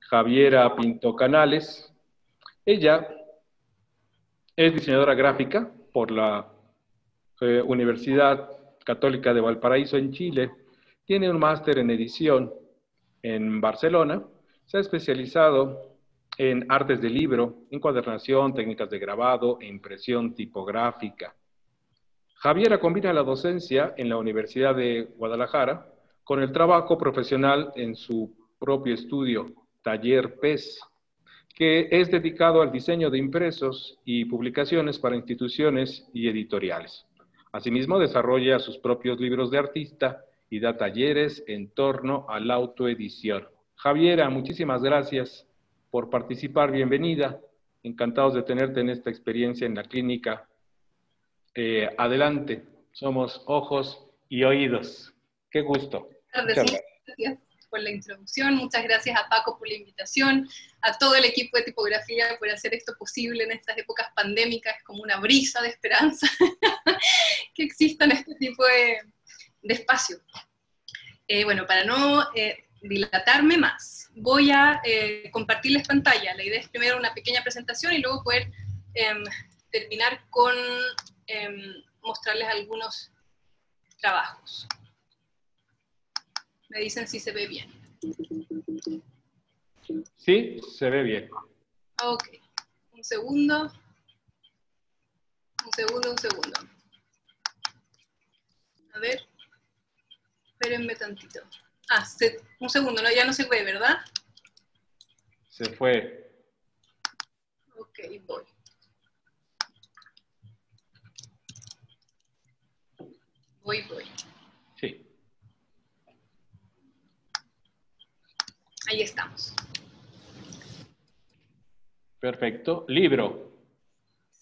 Javiera Pinto Canales. Ella es diseñadora gráfica por la Universidad Católica de Valparaíso en Chile. Tiene un máster en edición en Barcelona. Se ha especializado en artes de libro, encuadernación, técnicas de grabado e impresión tipográfica. Javiera combina la docencia en la Universidad de Guadalajara con el trabajo profesional en su propio estudio, Taller PES, que es dedicado al diseño de impresos y publicaciones para instituciones y editoriales. Asimismo, desarrolla sus propios libros de artista y da talleres en torno a la autoedición. Javiera, muchísimas gracias por participar. Bienvenida. Encantados de tenerte en esta experiencia en la clínica. Adelante. Somos ojos y oídos. Qué gusto. Muchas gracias por la introducción, muchas gracias a Paco por la invitación, a todo el equipo de tipografía por hacer esto posible en estas épocas pandémicas. Es como una brisa de esperanza que existan este tipo de espacio. Bueno, para no dilatarme más, voy a compartirles pantalla. La idea es primero una pequeña presentación y luego poder terminar con mostrarles algunos trabajos. Me dicen si se ve bien. Sí, se ve bien. Ok. Un segundo. Un segundo. A ver. Espérenme tantito. Ah, un segundo, ¿no? Ya no se ve, ¿verdad? Se fue. Ok, voy. Voy. Sí. Ahí estamos. Perfecto. Libro.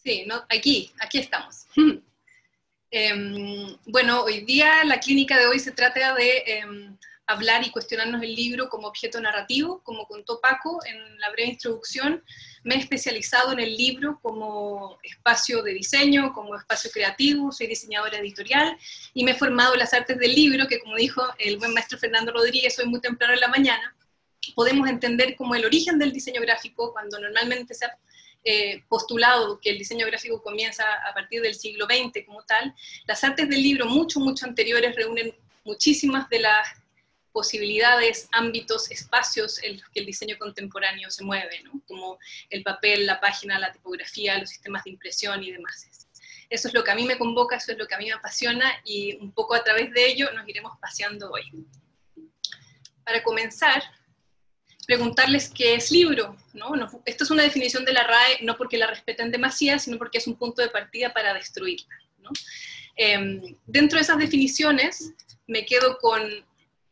Sí, no, aquí estamos. Bueno, hoy día, la clínica de hoy se trata de hablar y cuestionarnos el libro como objeto narrativo. Como contó Paco en la breve introducción, me he especializado en el libro como espacio de diseño, como espacio creativo, soy diseñadora editorial, y me he formado en las artes del libro, que como dijo el buen maestro Fernando Rodríguez, hoy muy temprano en la mañana, podemos entender como el origen del diseño gráfico, cuando normalmente se ha postulado que el diseño gráfico comienza a partir del siglo XX como tal. Las artes del libro, mucho anteriores, reúnen muchísimas de las posibilidades, ámbitos, espacios en los que el diseño contemporáneo se mueve, ¿no? Como el papel, la página, la tipografía, los sistemas de impresión y demás. Eso es lo que a mí me convoca, eso es lo que a mí me apasiona, y un poco a través de ello nos iremos paseando hoy. Para comenzar, preguntarles qué es libro, ¿no? Esto es una definición de la RAE, no porque la respeten demasiado, sino porque es un punto de partida para destruirla, ¿no? Dentro de esas definiciones me quedo con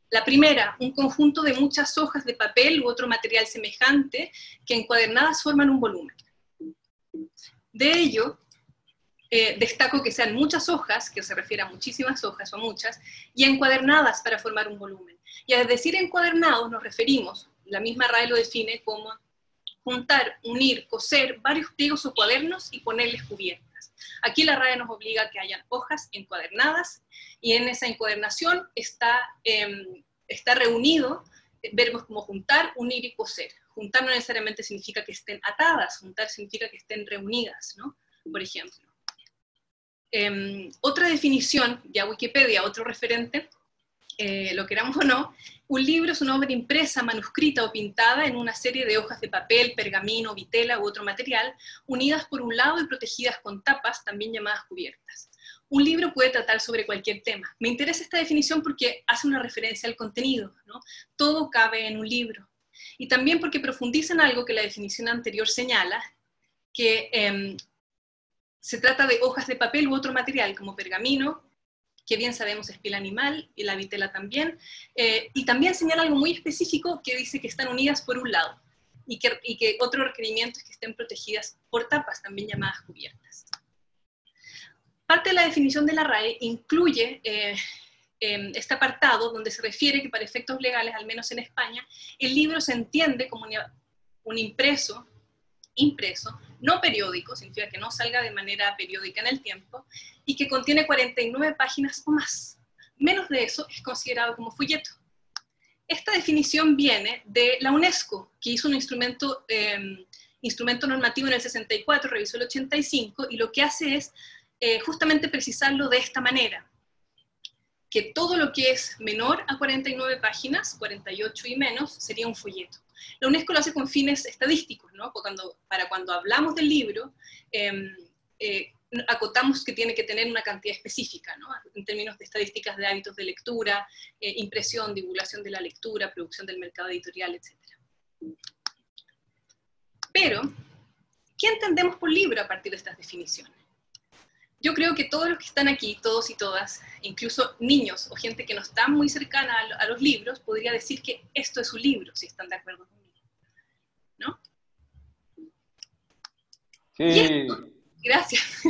la primera: un conjunto de muchas hojas de papel u otro material semejante que encuadernadas forman un volumen. De ello, destaco que sean muchas hojas, que se refiere a muchísimas hojas o muchas, y encuadernadas para formar un volumen. Y al decir encuadernados nos referimos, la misma RAE lo define como juntar, unir, coser varios pliegos o cuadernos y ponerles cubiertas. Aquí la RAE nos obliga a que hayan hojas encuadernadas, y en esa encuadernación está reunido verbos como juntar, unir y coser. Juntar no necesariamente significa que estén atadas, juntar significa que estén reunidas, ¿no? Por ejemplo. Otra definición, ya Wikipedia, otro referente, lo queramos o no, un libro es una obra impresa, manuscrita o pintada en una serie de hojas de papel, pergamino, vitela u otro material, unidas por un lado y protegidas con tapas, también llamadas cubiertas. Un libro puede tratar sobre cualquier tema. Me interesa esta definición porque hace una referencia al contenido, ¿no? Todo cabe en un libro. Y también porque profundiza en algo que la definición anterior señala, que se trata de hojas de papel u otro material, como pergamino, que bien sabemos es piel animal, y la vitela también, y también señala algo muy específico que dice que están unidas por un lado, y que otro requerimiento es que estén protegidas por tapas, también llamadas cubiertas. Parte de la definición de la RAE incluye este apartado donde se refiere que para efectos legales, al menos en España, el libro se entiende como un impreso, no periódico, significa que no salga de manera periódica en el tiempo, y que contiene 49 páginas o más. Menos de eso es considerado como folleto. Esta definición viene de la UNESCO, que hizo un instrumento normativo en el 64, revisó el 85, y lo que hace es justamente precisarlo de esta manera, que todo lo que es menor a 49 páginas, 48 y menos, sería un folleto. La UNESCO lo hace con fines estadísticos, ¿no? Para cuando hablamos del libro, acotamos que tiene que tener una cantidad específica, ¿no? En términos de estadísticas de hábitos de lectura, impresión, divulgación de la lectura, producción del mercado editorial, etc. Pero, ¿qué entendemos por libro a partir de estas definiciones? Yo creo que todos los que están aquí, todos y todas, incluso niños o gente que no está muy cercana a los libros, podría decir que esto es un libro, si están de acuerdo conmigo, ¿no? Sí. Y esto, gracias.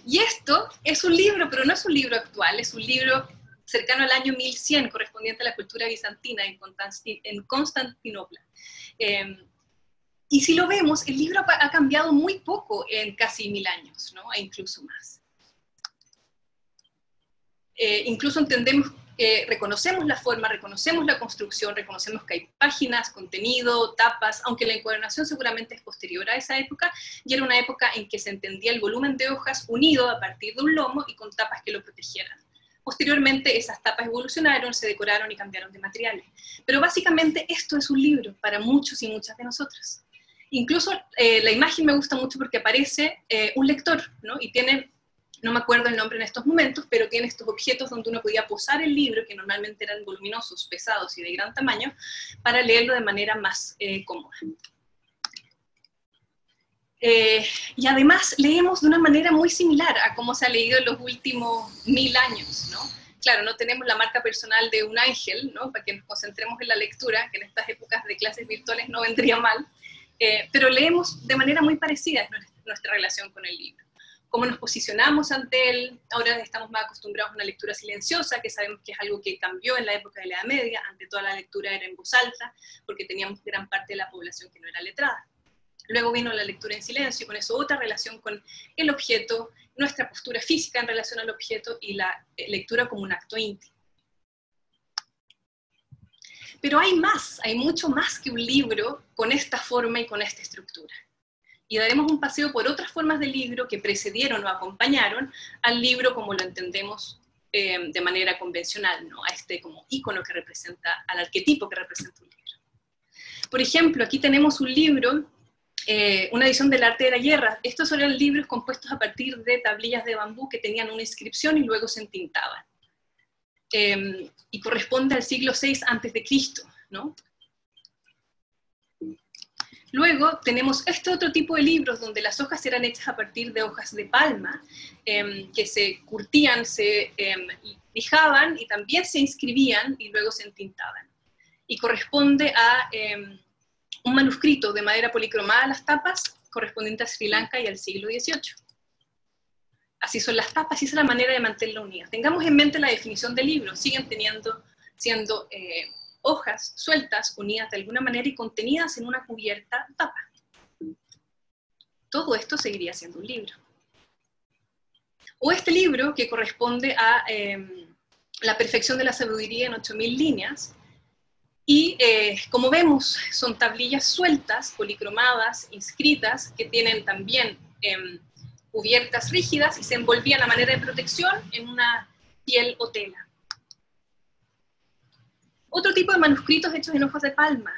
Y esto es un libro, pero no es un libro actual, es un libro cercano al año 1100, correspondiente a la cultura bizantina en Constantinopla. Y si lo vemos, el libro ha cambiado muy poco en casi 1000 años, ¿no? E incluso más. Incluso entendemos, reconocemos la forma, reconocemos la construcción, reconocemos que hay páginas, contenido, tapas, aunque la encuadernación seguramente es posterior a esa época, y era una época en que se entendía el volumen de hojas unido a partir de un lomo y con tapas que lo protegieran. Posteriormente esas tapas evolucionaron, se decoraron y cambiaron de materiales. Pero básicamente esto es un libro para muchos y muchas de nosotras. Incluso la imagen me gusta mucho porque aparece un lector, ¿no? Y tiene, no me acuerdo el nombre en estos momentos, pero tiene estos objetos donde uno podía posar el libro, que normalmente eran voluminosos, pesados y de gran tamaño, para leerlo de manera más cómoda. Y además leemos de una manera muy similar a cómo se ha leído en los últimos 1000 años, ¿no? Claro, no tenemos la marca personal de un ángel, ¿no? Para que nos concentremos en la lectura, que en estas épocas de clases virtuales no vendría mal, pero leemos de manera muy parecida nuestra relación con el libro. Cómo nos posicionamos ante él. Ahora estamos más acostumbrados a una lectura silenciosa, que sabemos que es algo que cambió en la época de la Edad Media. Ante toda la lectura era en voz alta, porque teníamos gran parte de la población que no era letrada. Luego vino la lectura en silencio, y con eso otra relación con el objeto, nuestra postura física en relación al objeto y la lectura como un acto íntimo. Pero hay más, hay mucho más que un libro con esta forma y con esta estructura. Y daremos un paseo por otras formas de libro que precedieron o acompañaron al libro como lo entendemos de manera convencional, ¿no? A este como ícono que representa, al arquetipo que representa un libro. Por ejemplo, aquí tenemos un libro, una edición del Arte de la Guerra. Estos eran libros compuestos a partir de tablillas de bambú que tenían una inscripción y luego se entintaban. Y corresponde al siglo VI a.C., ¿no? Luego tenemos este otro tipo de libros donde las hojas eran hechas a partir de hojas de palma, que se curtían, se lijaban y también se inscribían y luego se entintaban. Y corresponde a un manuscrito de madera policromada a las tapas, correspondiente a Sri Lanka y al siglo XVIII. Así son las tapas, y esa es la manera de mantenerla unida. Tengamos en mente la definición del libro, siguen siendo hojas sueltas, unidas de alguna manera y contenidas en una cubierta tapa. Todo esto seguiría siendo un libro. O este libro que corresponde a La perfección de la sabiduría en 8000 líneas, y como vemos, son tablillas sueltas, policromadas, inscritas, que tienen también cubiertas rígidas y se envolvían a manera de protección en una piel o tela. Otro tipo de manuscritos hechos en hojas de palma,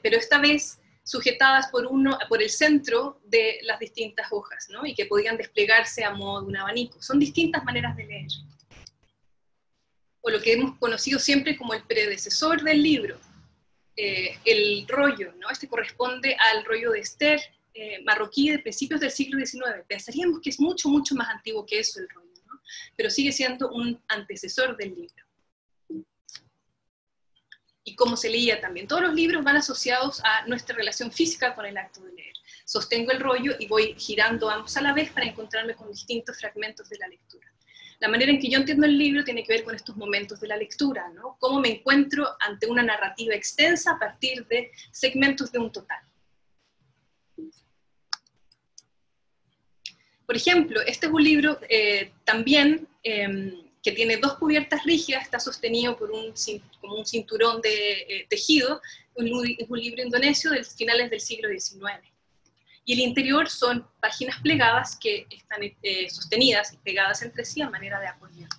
pero esta vez sujetadas por el centro de las distintas hojas, ¿no? Y que podían desplegarse a modo de un abanico. Son distintas maneras de leer. O lo que hemos conocido siempre como el predecesor del libro, el rollo, ¿no? Este corresponde al rollo de Esther, marroquí de principios del siglo XIX. Pensaríamos que es mucho, mucho más antiguo que eso el rollo, ¿no? Pero sigue siendo un antecesor del libro. Y cómo se leía también. Todos los libros van asociados a nuestra relación física con el acto de leer. Sostengo el rollo y voy girando ambos a la vez para encontrarme con distintos fragmentos de la lectura. La manera en que yo entiendo el libro tiene que ver con estos momentos de la lectura, ¿no? Cómo me encuentro ante una narrativa extensa a partir de segmentos de un total. Por ejemplo, este es un libro también que tiene dos cubiertas rígidas, está sostenido por como un cinturón de tejido, es un libro indonesio de finales del siglo XIX. Y el interior son páginas plegadas que están sostenidas y pegadas entre sí a manera de acordeón.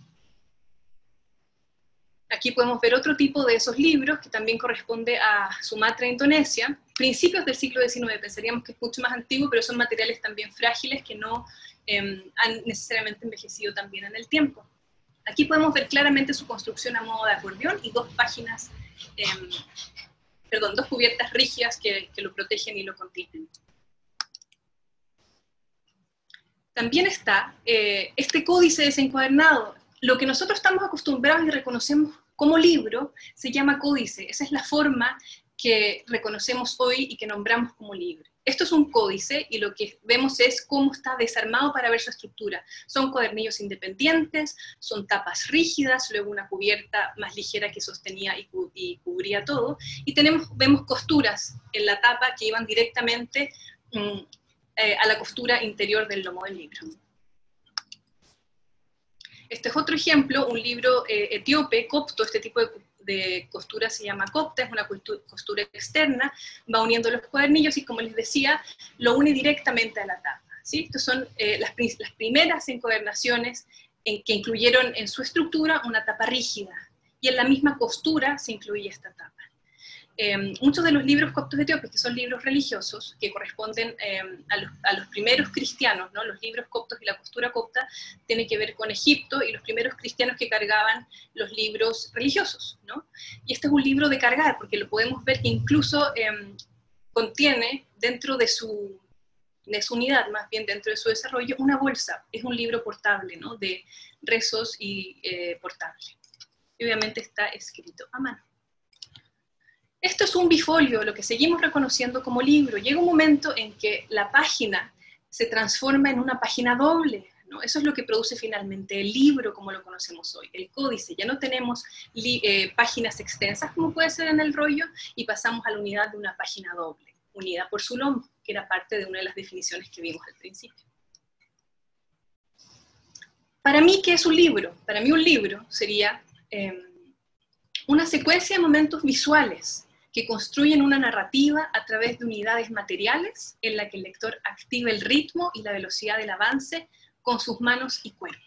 Aquí podemos ver otro tipo de esos libros, que también corresponde a Sumatra, Indonesia, principios del siglo XIX, pensaríamos que es mucho más antiguo, pero son materiales también frágiles que no han necesariamente envejecido también en el tiempo. Aquí podemos ver claramente su construcción a modo de acordeón y dos cubiertas rígidas que lo protegen y lo contienen. También está este códice desencuadernado. Lo que nosotros estamos acostumbrados y reconocemos como libro se llama códice. Esa es la forma que reconocemos hoy y que nombramos como libro. Esto es un códice y lo que vemos es cómo está desarmado para ver su estructura. Son cuadernillos independientes, son tapas rígidas, luego una cubierta más ligera que sostenía y cubría todo, y vemos costuras en la tapa que iban directamente a la costura interior del lomo del libro. Este es otro ejemplo, un libro etíope, copto. Este tipo de costura se llama copta, es una costura externa, va uniendo los cuadernillos y, como les decía, lo une directamente a la tapa, ¿sí? Estas son las primeras encuadernaciones que incluyeron en su estructura una tapa rígida, y en la misma costura se incluye esta tapa. Muchos de los libros coptos etíopes, que son libros religiosos, que corresponden a los primeros cristianos, ¿no? Los libros coptos y la costura copta tienen que ver con Egipto y los primeros cristianos que cargaban los libros religiosos, ¿no? Y este es un libro de cargar, porque lo podemos ver que incluso contiene dentro de su unidad, más bien dentro de su desarrollo, una bolsa. Es un libro portable, ¿no? De rezos y portable. Y obviamente está escrito a mano. Esto es un bifolio, lo que seguimos reconociendo como libro. Llega un momento en que la página se transforma en una página doble, ¿no? Eso es lo que produce finalmente el libro como lo conocemos hoy, el códice. Ya no tenemos páginas extensas como puede ser en el rollo, y pasamos a la unidad de una página doble, unida por su lomo, que era parte de una de las definiciones que vimos al principio. Para mí, ¿qué es un libro? Para mí un libro sería una secuencia de momentos visuales que construyen una narrativa a través de unidades materiales en la que el lector activa el ritmo y la velocidad del avance con sus manos y cuerpo.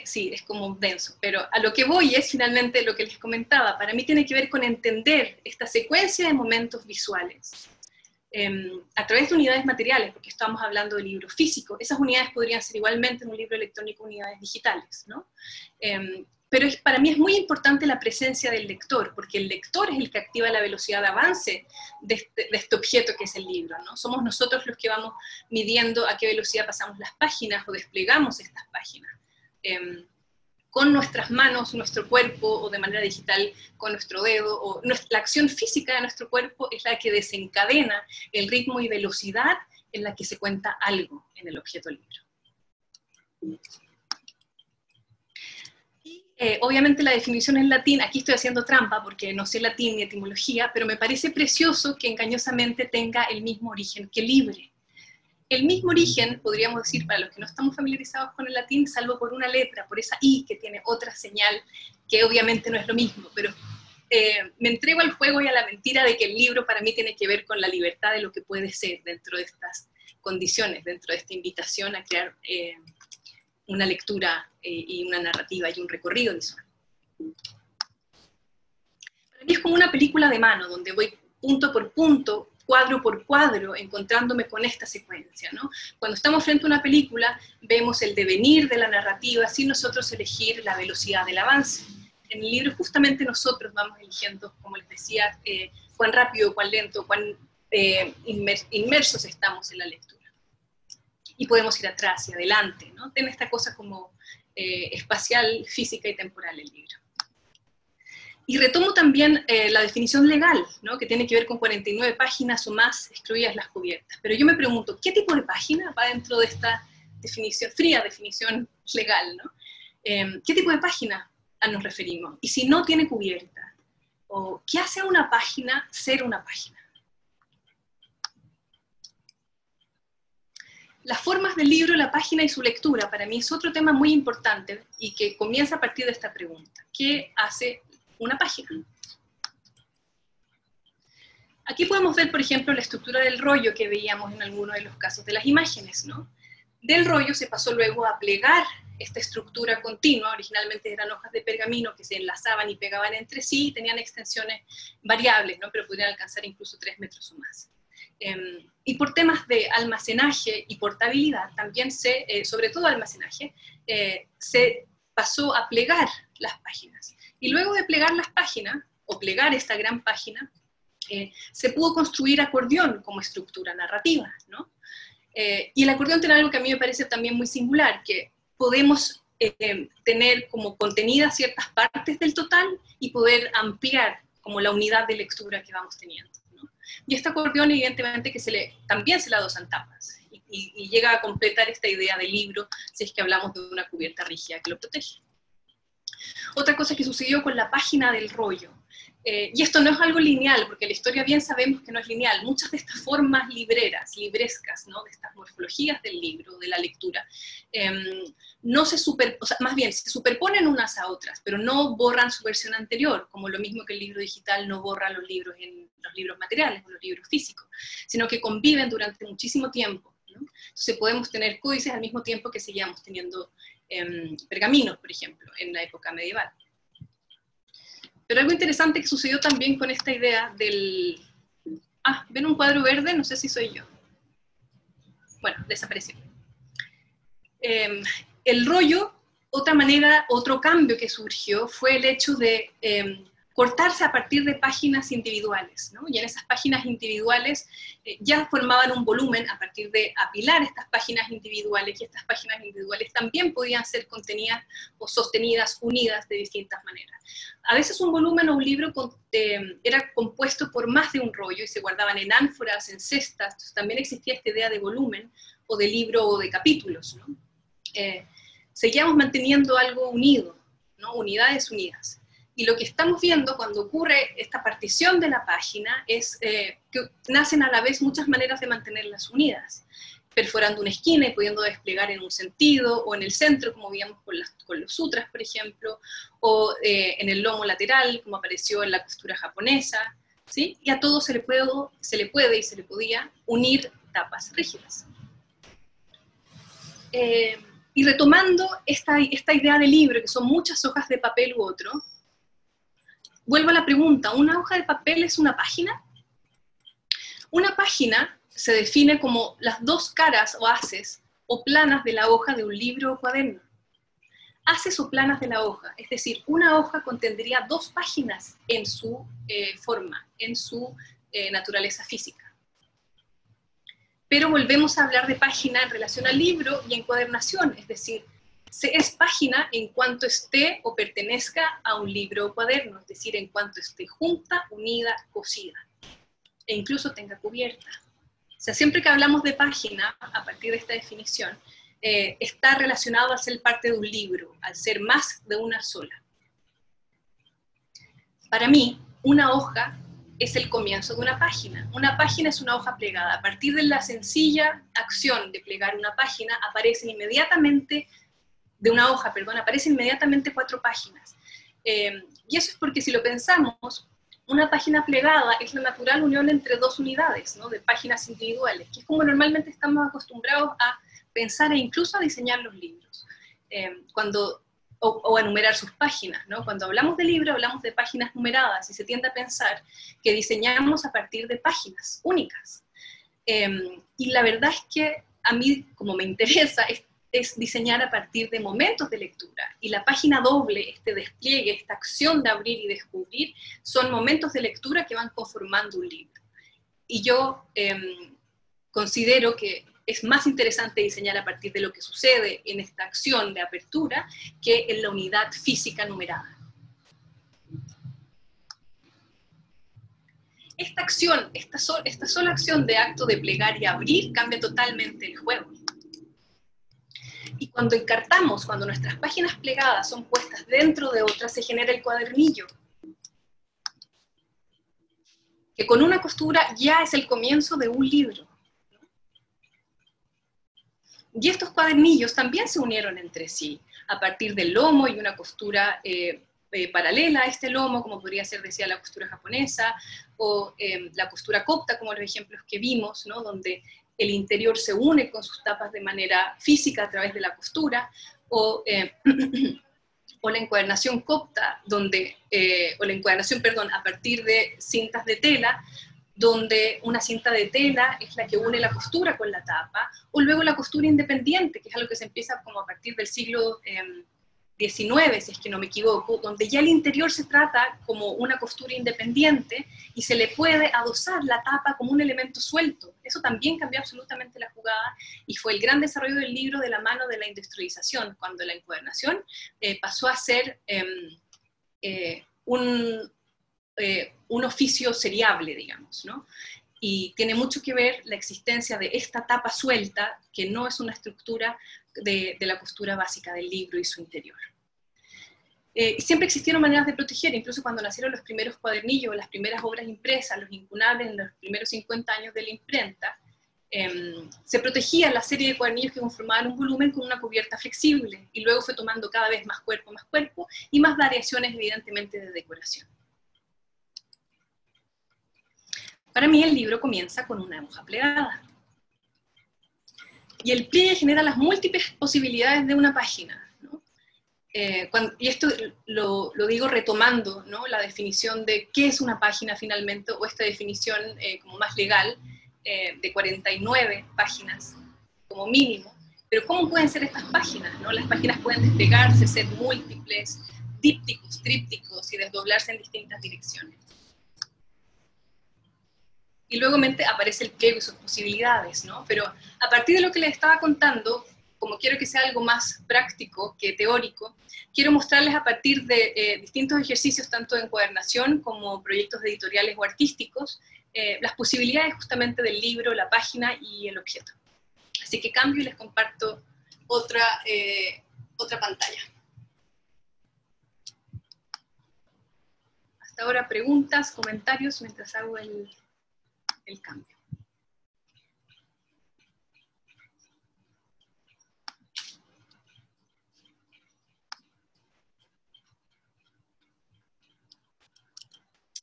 Sí, es como denso, pero a lo que voy es finalmente lo que les comentaba. Para mí tiene que ver con entender esta secuencia de momentos visuales a través de unidades materiales, porque estamos hablando de libros físicos. Esas unidades podrían ser igualmente en un libro electrónico unidades digitales, ¿no? Pero para mí es muy importante la presencia del lector, porque el lector es el que activa la velocidad de avance de este objeto que es el libro, ¿no? Somos nosotros los que vamos midiendo a qué velocidad pasamos las páginas o desplegamos estas páginas. Con nuestras manos, nuestro cuerpo, o de manera digital con nuestro dedo, o la acción física de nuestro cuerpo es la que desencadena el ritmo y velocidad en la que se cuenta algo en el objeto libro. Obviamente la definición en latín, aquí estoy haciendo trampa porque no sé latín ni etimología, pero me parece precioso que engañosamente tenga el mismo origen que libre. El mismo origen, podríamos decir, para los que no estamos familiarizados con el latín, salvo por una letra, por esa I que tiene otra señal, que obviamente no es lo mismo, pero me entrego al juego y a la mentira de que el libro para mí tiene que ver con la libertad de lo que puede ser dentro de estas condiciones, dentro de esta invitación a crear una lectura y una narrativa y un recorrido visual. Para mí es como una película de mano, donde voy punto por punto, cuadro por cuadro, encontrándome con esta secuencia, ¿no? Cuando estamos frente a una película, vemos el devenir de la narrativa sin nosotros elegir la velocidad del avance. En el libro justamente nosotros vamos eligiendo, como les decía, cuán rápido, cuán lento, cuán inmersos estamos en la lectura. Y podemos ir atrás y adelante, ¿no? Tiene esta cosa como espacial, física y temporal el libro. Y retomo también la definición legal, ¿no? Que tiene que ver con 49 páginas o más, excluidas las cubiertas. Pero yo me pregunto, ¿qué tipo de página va dentro de esta definición, fría definición legal, ¿no? ¿Qué tipo de página nos referimos? Y si no tiene cubierta, ¿o qué hace a una página ser una página? Las formas del libro, la página y su lectura, para mí es otro tema muy importante y que comienza a partir de esta pregunta. ¿Qué hace una página? Aquí podemos ver, por ejemplo, la estructura del rollo que veíamos en algunos de los casos de las imágenes, ¿no? Del rollo se pasó luego a plegar esta estructura continua. Originalmente eran hojas de pergamino que se enlazaban y pegaban entre sí y tenían extensiones variables, ¿no? Pero podrían alcanzar incluso 3 metros o más. Y por temas de almacenaje y portabilidad, también sobre todo almacenaje, se pasó a plegar las páginas. Y luego de plegar las páginas, o plegar esta gran página, se pudo construir acordeón como estructura narrativa, ¿no? Y el acordeón tiene algo que a mí me parece también muy singular, que podemos tener como contenidas ciertas partes del total y poder ampliar como la unidad de lectura que vamos teniendo, ¿no? Y este acordeón evidentemente que también se le adosan tapas y llega a completar esta idea del libro si es que hablamos de una cubierta rígida que lo protege. Otra cosa que sucedió con la página del rollo, y esto no es algo lineal, porque la historia bien sabemos que no es lineal, muchas de estas formas librescas, ¿no? De estas morfologías del libro, de la lectura, no se más bien se superponen unas a otras, pero no borran su versión anterior, como lo mismo que el libro digital no borra los libros en los libros materiales o los libros físicos, sino que conviven durante muchísimo tiempo, ¿no? Entonces podemos tener códices al mismo tiempo que seguíamos teniendo pergaminos, por ejemplo, en la época medieval. Pero algo interesante que sucedió también con esta idea del... Ah, ¿ven un cuadro verde? No sé si soy yo. Bueno, desapareció. El rollo, otra manera, otro cambio que surgió fue el hecho de cortarse a partir de páginas individuales, ¿no? Y en esas páginas individuales ya formaban un volumen a partir de apilar estas páginas individuales, y estas páginas individuales también podían ser contenidas o sostenidas, unidas de distintas maneras. A veces un volumen o un libro era compuesto por más de un rollo y se guardaban en ánforas, en cestas. Entonces también existía esta idea de volumen o de libro o de capítulos, ¿no? Seguíamos manteniendo algo unido, ¿no? Unidades unidas. Y lo que estamos viendo cuando ocurre esta partición de la página es que nacen a la vez muchas maneras de mantenerlas unidas, perforando una esquina y pudiendo desplegar en un sentido, o en el centro, como veíamos con los sutras, por ejemplo, o en el lomo lateral, como apareció en la costura japonesa, ¿sí? Y a todo se le puede y se le podía unir tapas rígidas. Y retomando esta idea de libro, que son muchas hojas de papel u otro, vuelvo a la pregunta, ¿una hoja de papel es una página? Una página se define como las dos caras o haces o planas de la hoja de un libro o cuaderno. Haces o planas de la hoja, es decir, una hoja contendría 2 páginas en su forma, en su naturaleza física. Pero volvemos a hablar de página en relación al libro y encuadernación, es decir, es página en cuanto esté o pertenezca a un libro o cuaderno, es decir, en cuanto esté junta, unida, cosida, e incluso tenga cubierta. O sea, siempre que hablamos de página, a partir de esta definición, está relacionado a ser parte de un libro, al ser más de una sola. Para mí, una hoja es el comienzo de una página. Una página es una hoja plegada. A partir de la sencilla acción de plegar una página, aparecen inmediatamente aparecen inmediatamente 4 páginas. Y eso es porque si lo pensamos, una página plegada es la natural unión entre 2 unidades, ¿no? De páginas individuales, que es como normalmente estamos acostumbrados a pensar e incluso a diseñar los libros, o a numerar sus páginas, ¿no? Cuando hablamos de libro, hablamos de páginas numeradas, y se tiende a pensar que diseñamos a partir de páginas únicas. Y la verdad es que a mí, como me interesa, es diseñar a partir de momentos de lectura, y la página doble, este despliegue, esta acción de abrir y descubrir, son momentos de lectura que van conformando un libro. Y yo considero que es más interesante diseñar a partir de lo que sucede en esta acción de apertura que en la unidad física numerada. Esta acción, esta sola acción de acto de plegar y abrir cambia totalmente el juego. Y cuando encartamos, cuando nuestras páginas plegadas son puestas dentro de otras, se genera el cuadernillo, que con una costura ya es el comienzo de un libro. Y estos cuadernillos también se unieron entre sí, a partir del lomo y una costura paralela a este lomo, como podría ser, decía, la costura japonesa, o la costura copta, como los ejemplos que vimos, ¿no? Donde el interior se une con sus tapas de manera física a través de la costura, o la encuadernación copta, o la encuadernación, perdón, a partir de cintas de tela, donde una cinta de tela es la que une la costura con la tapa, o luego la costura independiente, que es algo que se empieza como a partir del siglo XIX, si es que no me equivoco, donde ya el interior se trata como una costura independiente y se le puede adosar la tapa como un elemento suelto. Eso también cambió absolutamente la jugada y fue el gran desarrollo del libro de la mano de la industrialización, cuando la encuadernación pasó a ser un oficio seriable, digamos, ¿no? Y tiene mucho que ver la existencia de esta tapa suelta, que no es una estructura de la costura básica del libro y su interior. Siempre existieron maneras de proteger, incluso cuando nacieron los primeros cuadernillos, las primeras obras impresas, los incunables en los primeros 50 años de la imprenta, se protegía la serie de cuadernillos que conformaban un volumen con una cubierta flexible, y luego fue tomando cada vez más cuerpo, y más variaciones evidentemente de decoración. Para mí el libro comienza con una hoja plegada. Y el pliegue genera las múltiples posibilidades de una página, ¿no? Y esto lo digo retomando, ¿no?, la definición de qué es una página finalmente, o esta definición como más legal, de 49 páginas como mínimo. Pero ¿cómo pueden ser estas páginas, ¿no? Las páginas pueden desplegarse, ser múltiples, dípticos, trípticos y desdoblarse en distintas direcciones. Y luego aparece el pliego y sus posibilidades, ¿no? Pero a partir de lo que les estaba contando, como quiero que sea algo más práctico que teórico, quiero mostrarles a partir de distintos ejercicios, tanto de encuadernación como proyectos editoriales o artísticos, las posibilidades justamente del libro, la página y el objeto. Así que cambio y les comparto otra pantalla. Hasta ahora preguntas, comentarios, mientras hago el cambio.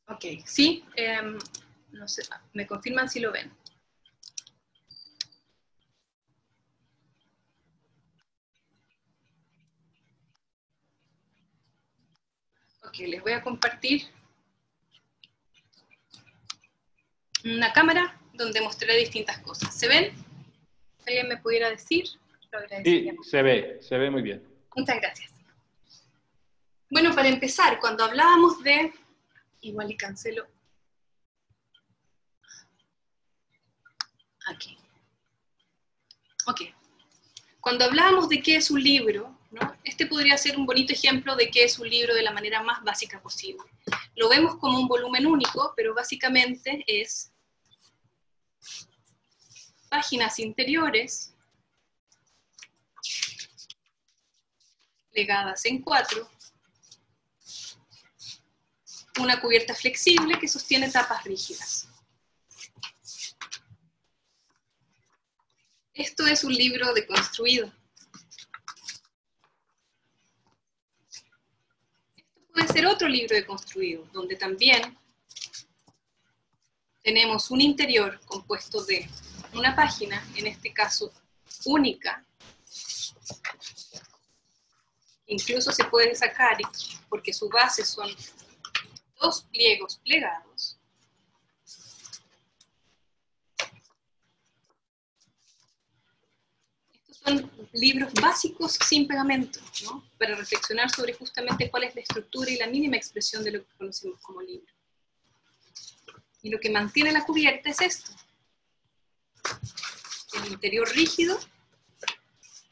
Ok, sí, no sé, me confirman si lo ven. Ok, les voy a compartir una cámara donde mostraré distintas cosas. ¿Se ven? Si alguien me pudiera decir, lo agradecería. Sí, se ve muy bien. Muchas gracias. Bueno, para empezar, cuando hablábamos de... Igual y cancelo. Aquí. Ok. Cuando hablábamos de qué es un libro, ¿no?, este podría ser un bonito ejemplo de qué es un libro de la manera más básica posible. Lo vemos como un volumen único, pero básicamente es páginas interiores plegadas en 4, una cubierta flexible que sostiene tapas rígidas. Esto es un libro deconstruido. Esto puede ser otro libro deconstruido, donde también tenemos un interior compuesto de una página, en este caso única, incluso se puede sacar porque su base son 2 pliegos plegados. Estos son libros básicos sin pegamento, ¿no?, para reflexionar sobre justamente cuál es la estructura y la mínima expresión de lo que conocemos como libro. Y lo que mantiene la cubierta es esto: el interior rígido,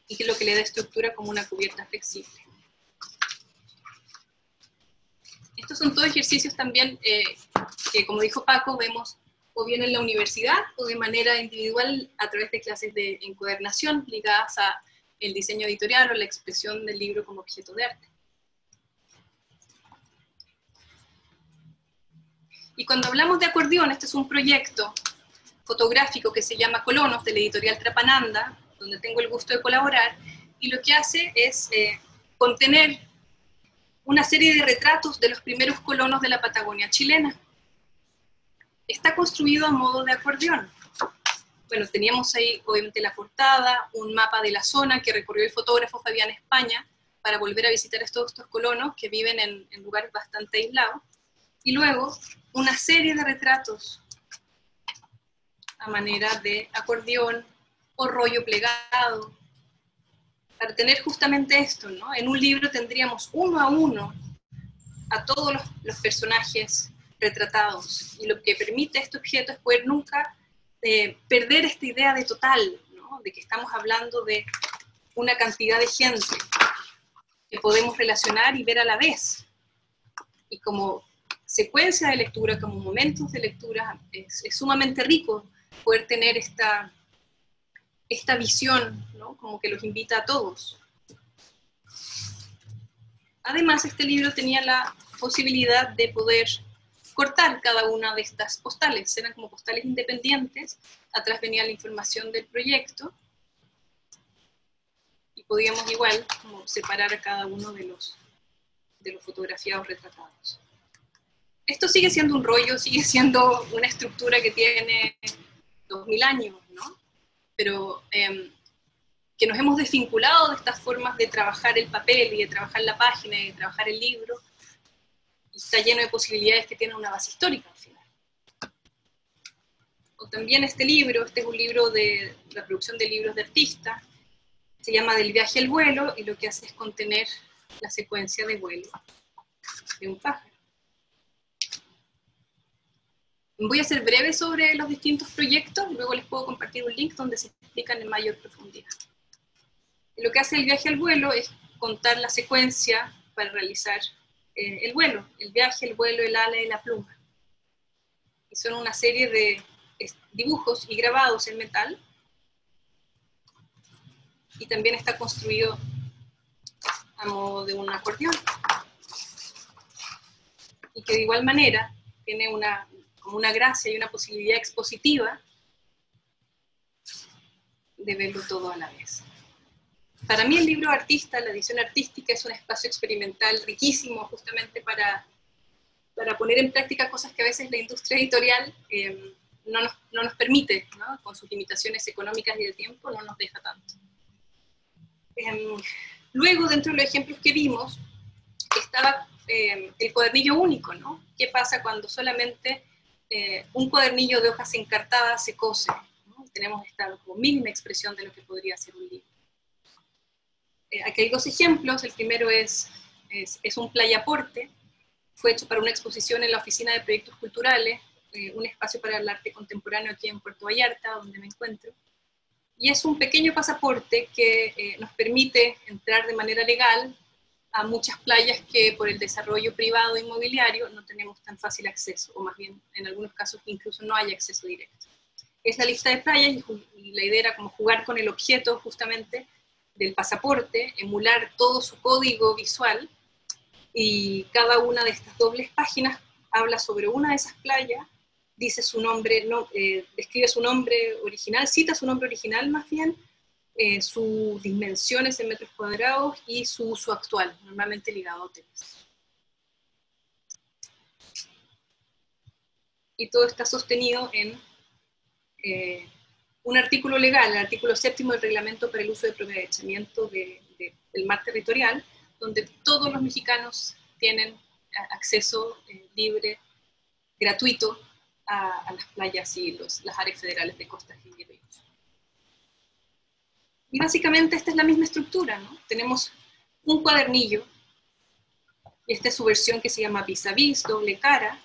y que es lo que le da estructura como una cubierta flexible. Estos son todos ejercicios también que, como dijo Paco, vemos o bien en la universidad o de manera individual a través de clases de encuadernación ligadas a el diseño editorial o la expresión del libro como objeto de arte. Y cuando hablamos de acordeón, este es un proyecto fotográfico que se llama Colonos, de la editorial Trapananda, donde tengo el gusto de colaborar, y lo que hace es contener una serie de retratos de los primeros colonos de la Patagonia chilena. Está construido a modo de acordeón. Bueno, teníamos ahí obviamente la portada, un mapa de la zona que recorrió el fotógrafo Fabián España para volver a visitar estos colonos que viven en lugares bastante aislados, y luego una serie de retratos a manera de acordeón o rollo plegado, para tener justamente esto, ¿no? En un libro tendríamos uno a uno a todos los personajes retratados, y lo que permite este objeto es poder nunca perder esta idea de total, ¿no? De que estamos hablando de una cantidad de gente que podemos relacionar y ver a la vez. Y como secuencia de lectura, como momentos de lectura, es sumamente rico poder tener esta visión, ¿no? Como que los invita a todos. Además, este libro tenía la posibilidad de poder cortar cada una de estas postales. Eran como postales independientes, atrás venía la información del proyecto, y podíamos igual como separar a cada uno de los fotografiados retratados. Esto sigue siendo un rollo, sigue siendo una estructura que tiene 2000 años, ¿no? Pero que nos hemos desvinculado de estas formas de trabajar el papel y de trabajar la página y de trabajar el libro, y está lleno de posibilidades que tienen una base histórica al final. O también este libro, este es un libro de la producción de libros de artistas, se llama Del viaje al vuelo, y lo que hace es contener la secuencia de vuelo de un pájaro. Voy a ser breve sobre los distintos proyectos, luego les puedo compartir un link donde se explican en mayor profundidad. Lo que hace el viaje al vuelo es contar la secuencia para realizar el vuelo, el viaje, el vuelo, el ala y la pluma. Y son una serie de dibujos y grabados en metal, y también está construido a modo de un acordeón, y que de igual manera tiene como una gracia y una posibilidad expositiva de verlo todo a la vez. Para mí el libro artista, la edición artística, es un espacio experimental riquísimo justamente para poner en práctica cosas que a veces la industria editorial no nos permite, ¿no? Con sus limitaciones económicas y de tiempo no nos deja tanto. Luego, dentro de los ejemplos que vimos, estaba el cuadernillo único, ¿no? ¿Qué pasa cuando solamente un cuadernillo de hojas encartadas se cose, ¿no? Tenemos esta como mínima expresión de lo que podría ser un libro. Aquí hay dos ejemplos. El primero es un playaporte, fue hecho para una exposición en la Oficina de Proyectos Culturales, un espacio para el arte contemporáneo aquí en Puerto Vallarta, donde me encuentro, y es un pequeño pasaporte que nos permite entrar de manera legal a muchas playas que por el desarrollo privado inmobiliario no tenemos tan fácil acceso, o más bien en algunos casos incluso no hay acceso directo. Es la lista de playas, y la idea era como jugar con el objeto justamente del pasaporte, emular todo su código visual, y cada una de estas dobles páginas habla sobre una de esas playas, dice su nombre, describe su nombre original, cita su nombre original más bien, sus dimensiones en metros cuadrados y su uso actual, normalmente ligado a hoteles. Y todo está sostenido en un artículo legal, el artículo 7º del Reglamento para el Uso de Aprovechamiento del Mar Territorial, donde todos los mexicanos tienen acceso libre, gratuito, a las playas y las áreas federales de costas y ríos. Y básicamente esta es la misma estructura, ¿no? Tenemos un cuadernillo, y esta es su versión que se llama vis a vis, doble cara,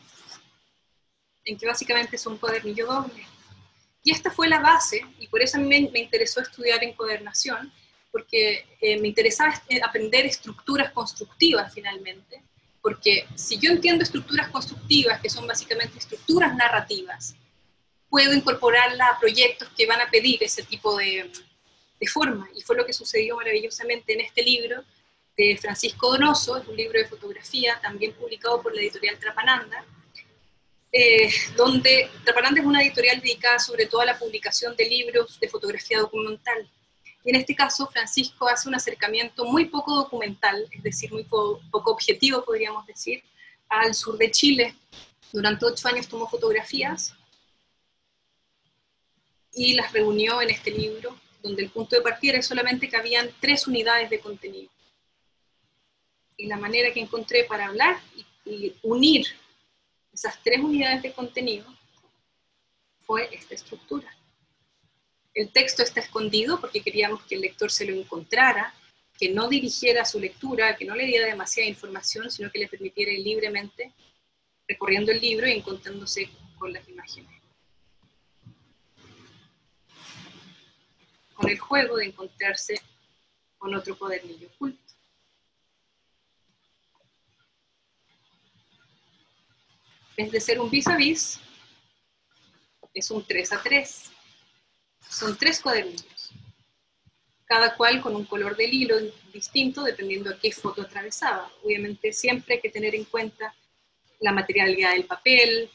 en que básicamente es un cuadernillo doble. Y esta fue la base, y por eso a mí me interesó estudiar encuadernación, porque me interesaba aprender estructuras constructivas finalmente, porque si yo entiendo estructuras constructivas, que son básicamente estructuras narrativas, puedo incorporarlas a proyectos que van a pedir ese tipo de forma, y fue lo que sucedió maravillosamente en este libro de Francisco Donoso, es un libro de fotografía también publicado por la editorial Trapananda, donde Trapananda es una editorial dedicada sobre todo a la publicación de libros de fotografía documental, Y en este caso, Francisco hace un acercamiento muy poco documental, es decir, muy poco objetivo, podríamos decir, al sur de Chile. Durante 8 años tomó fotografías y las reunió en este libro, donde el punto de partida era solamente que habían 3 unidades de contenido. Y la manera que encontré para hablar y unir esas 3 unidades de contenido fue esta estructura. El texto está escondido porque queríamos que el lector se lo encontrara, que no dirigiera su lectura, que no le diera demasiada información, sino que le permitiera ir libremente recorriendo el libro y encontrándose con las imágenes. Con el juego de encontrarse con otro cuadernillo oculto. En vez de ser un vis a vis, es un 3 a 3. Son 3 cuadernillos, cada cual con un color del hilo distinto dependiendo a qué foto atravesaba. Obviamente siempre hay que tener en cuenta la materialidad del papel,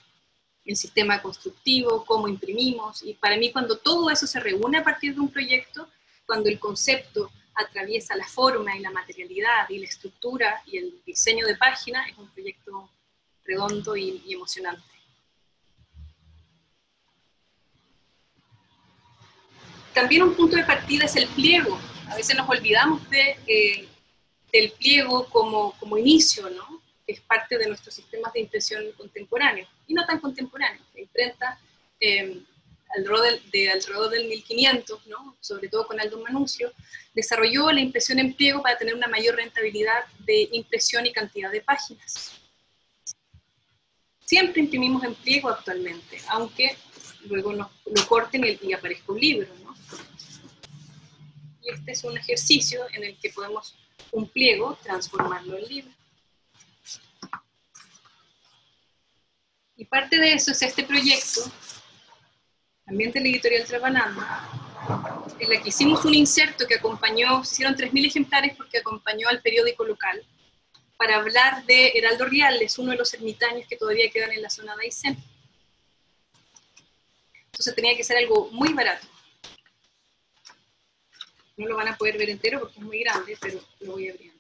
el sistema constructivo, cómo imprimimos, y para mí cuando todo eso se reúne a partir de un proyecto, cuando el concepto atraviesa la forma y la materialidad y la estructura y el diseño de página, es un proyecto redondo y emocionante. También un punto de partida es el pliego. A veces nos olvidamos del pliego como inicio, ¿no? Que es parte de nuestros sistemas de impresión contemporáneos, y no tan contemporáneos. La imprenta alrededor del 1500, ¿no? Sobre todo con Aldo Manunzio, desarrolló la impresión en pliego para tener una mayor rentabilidad de impresión y cantidad de páginas. Siempre imprimimos en pliego actualmente, aunque luego lo corten y aparezca un libro, ¿no? Y este es un ejercicio en el que podemos un pliego transformarlo en libro. Y parte de eso es este proyecto, también de la editorial Trapananda, en la que hicimos un inserto que acompañó, se hicieron 3000 ejemplares porque acompañó al periódico local, para hablar de Heraldo Riales, uno de los ermitaños que todavía quedan en la zona de Aysén. Entonces tenía que ser algo muy barato. No lo van a poder ver entero porque es muy grande, pero lo voy abriendo.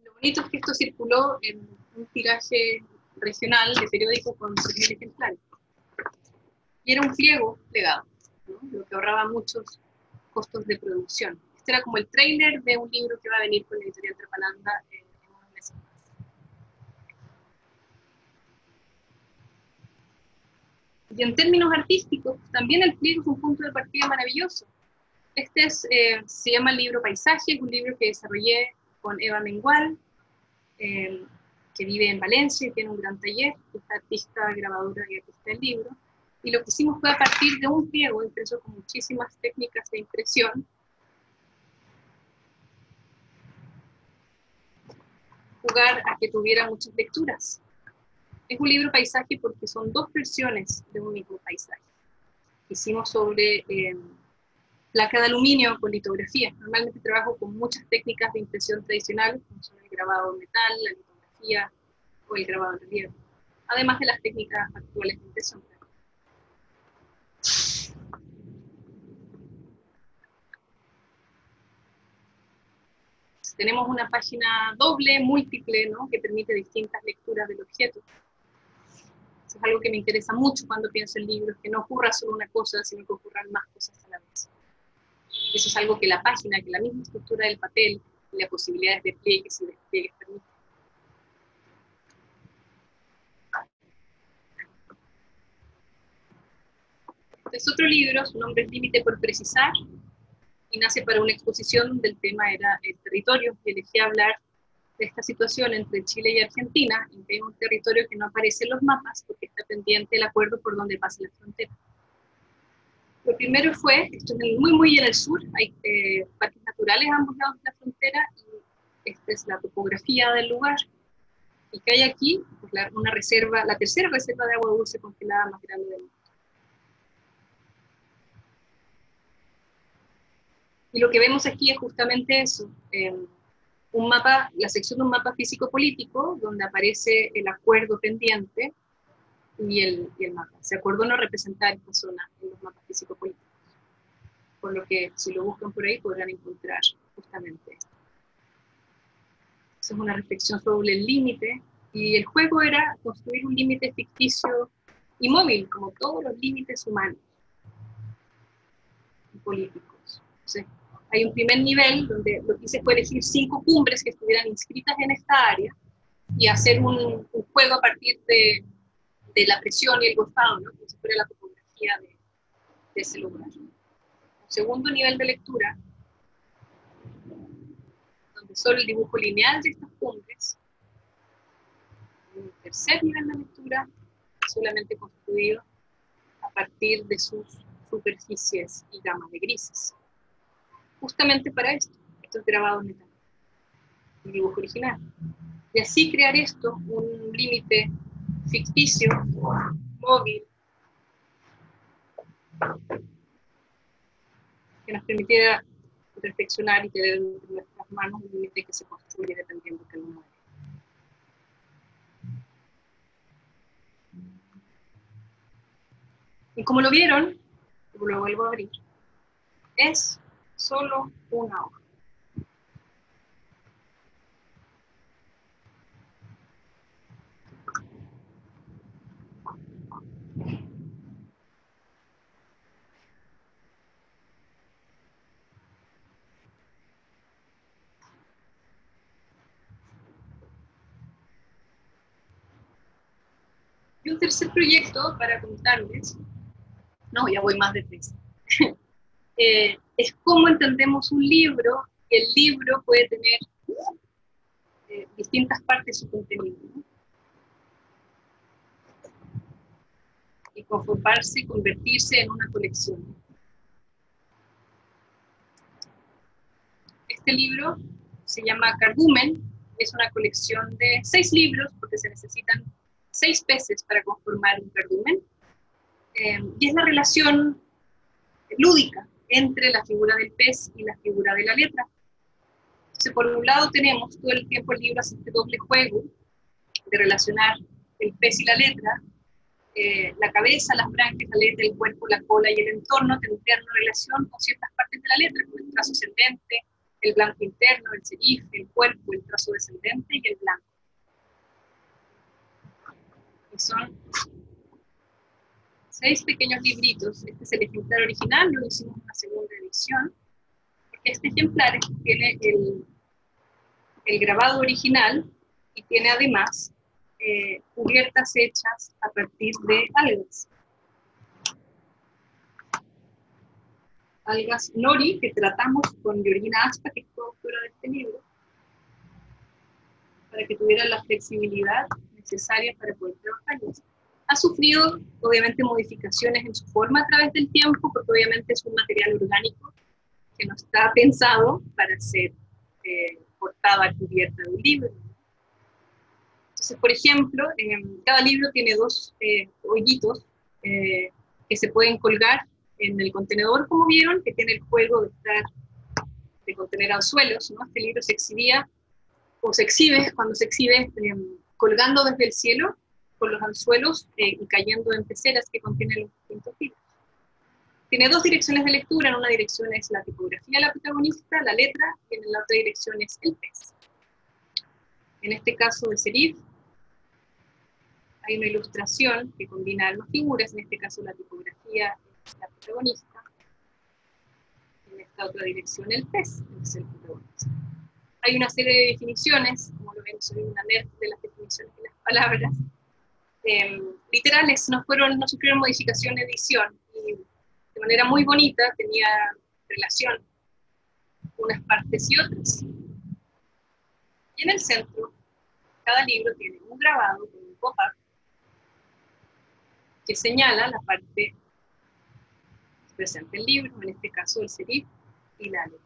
Lo bonito es que esto circuló en un tiraje regional de periódico con 3000 ejemplares. Y era un pliego plegado, ¿no? Lo que ahorraba muchos costos de producción. Este era como el tráiler de un libro que va a venir con la editorial Trapananda en unos meses más. Y en términos artísticos, también el pliego es un punto de partida maravilloso. Este se llama el libro Paisaje, es un libro que desarrollé con Eva Mengual, que vive en Valencia y tiene un gran taller, es artista, grabadora y artista del libro. Y lo que hicimos fue a partir de un pliego impreso con muchísimas técnicas de impresión, jugar a que tuviera muchas lecturas. Es un libro paisaje porque son 2 versiones de un mismo paisaje. Hicimos sobre placa de aluminio con litografía. Normalmente trabajo con muchas técnicas de impresión tradicionales, como son el grabado en metal, la litografía o el grabado en relieve, además de las técnicas actuales de impresión. Tenemos una página doble, múltiple, ¿no? Que permite distintas lecturas del objeto. Eso es algo que me interesa mucho cuando pienso en libros, que no ocurra solo una cosa, sino que ocurran más cosas a la vez. Eso es algo que la página, que la misma estructura del papel y las posibilidades de pliegues y despliegues permiten. Este es otro libro, su nombre es Límite por Precisar, y nace para una exposición donde el tema era el territorio, y elegí hablar de esta situación entre Chile y Argentina, en que hay un territorio que no aparece en los mapas porque está pendiente el acuerdo por donde pasa la frontera. Lo primero fue, esto es muy en el sur, hay parques naturales a ambos lados de la frontera, y Esta es la topografía del lugar. ¿Y qué hay aquí? Pues una reserva, la tercera reserva de agua dulce congelada más grande del mundo. Y lo que vemos aquí es justamente eso, un mapa, la sección de un mapa físico-político, donde aparece el acuerdo pendiente y el mapa. Se acordó no representar esta zona en los mapas físico-políticos, por lo que si lo buscan por ahí podrán encontrar justamente esto. Esa es una reflexión sobre el límite, y el juego era construir un límite ficticio y móvil, como todos los límites humanos y políticos. Entonces, hay un primer nivel donde lo que hice fue elegir 5 cumbres que estuvieran inscritas en esta área y hacer un juego a partir de la presión y el gozado, ¿no? Como si fuera la topografía de ese lugar. Un segundo nivel de lectura, donde solo el dibujo lineal de estas cumbres. Un tercer nivel de lectura, solamente construido a partir de sus superficies y gamas de grises. Justamente para esto es grabado en metal, el dibujo original. Y así crear esto, un límite ficticio, móvil, que nos permitiera reflexionar y tener en nuestras manos un límite que se construye dependiendo de alguna manera. Y como lo vieron, lo vuelvo a abrir, es solo una hoja. Y un tercer proyecto para contarles, no, ya voy más de 3, es cómo entendemos un libro, y el libro puede tener distintas partes de su contenido, ¿no? Y conformarse y convertirse en una colección. Este libro se llama Cardumen, es una colección de 6 libros, porque se necesitan 6 peces para conformar un cardumen, y es la relación lúdica entre la figura del pez y la figura de la letra. Entonces, por un lado tenemos todo el tiempo el libro hace este doble juego de relacionar el pez y la letra, la cabeza, las branquias, la letra, el cuerpo, la cola y el entorno tendrían una relación con ciertas partes de la letra, como el trazo ascendente, el blanco interno, el serif, el cuerpo, el trazo descendente y el blanco. Y son 6 pequeños libritos. Este es el ejemplar original, lo hicimos en una segunda edición, porque este ejemplar tiene el grabado original y tiene además cubiertas hechas a partir de algas. Algas nori, que tratamos con Georgina Aspa, que es coautora de este libro, para que tuviera la flexibilidad necesaria para poder trabajarlas. Ha sufrido, obviamente, modificaciones en su forma a través del tiempo, porque obviamente es un material orgánico que no está pensado para ser portada cubierta de un libro. Entonces, por ejemplo, cada libro tiene 2 hoyitos que se pueden colgar en el contenedor, como vieron, que tiene el juego de contener anzuelos, ¿no? Este libro se exhibía, o se exhibe, cuando se exhibe, colgando desde el cielo, con los anzuelos y cayendo en peceras que contienen los distintos libros. Tiene 2 direcciones de lectura, en una dirección es la tipografía de la protagonista, la letra, y en la otra dirección es el pez. En este caso de serif, hay una ilustración que combina ambas figuras, en este caso la tipografía es la protagonista, en esta otra dirección el pez es el protagonista. Hay una serie de definiciones, como lo ven, soy una nerd de las definiciones de las palabras, literales, no sufrieron modificación de edición, y de manera muy bonita tenía relación unas partes y otras. Y en el centro, cada libro tiene un grabado con un pop-up que señala la parte que presenta el libro, en este caso el serif y la letra.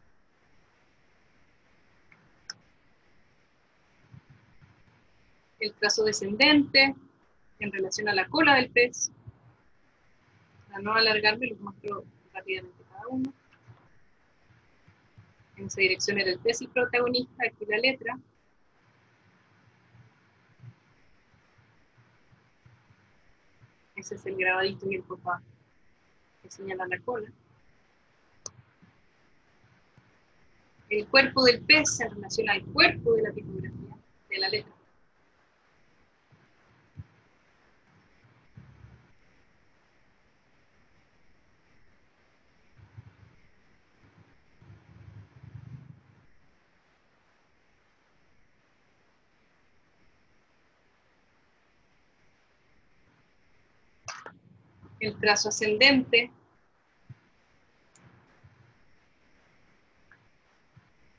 el trazo descendente en relación a la cola del pez. Para no alargarme, los muestro rápidamente cada uno. En esa dirección era el pez el protagonista, aquí la letra. Ese es el grabadito y el papá que señala la cola. El cuerpo del pez en relación al cuerpo de la tipografía, de la letra. El trazo ascendente,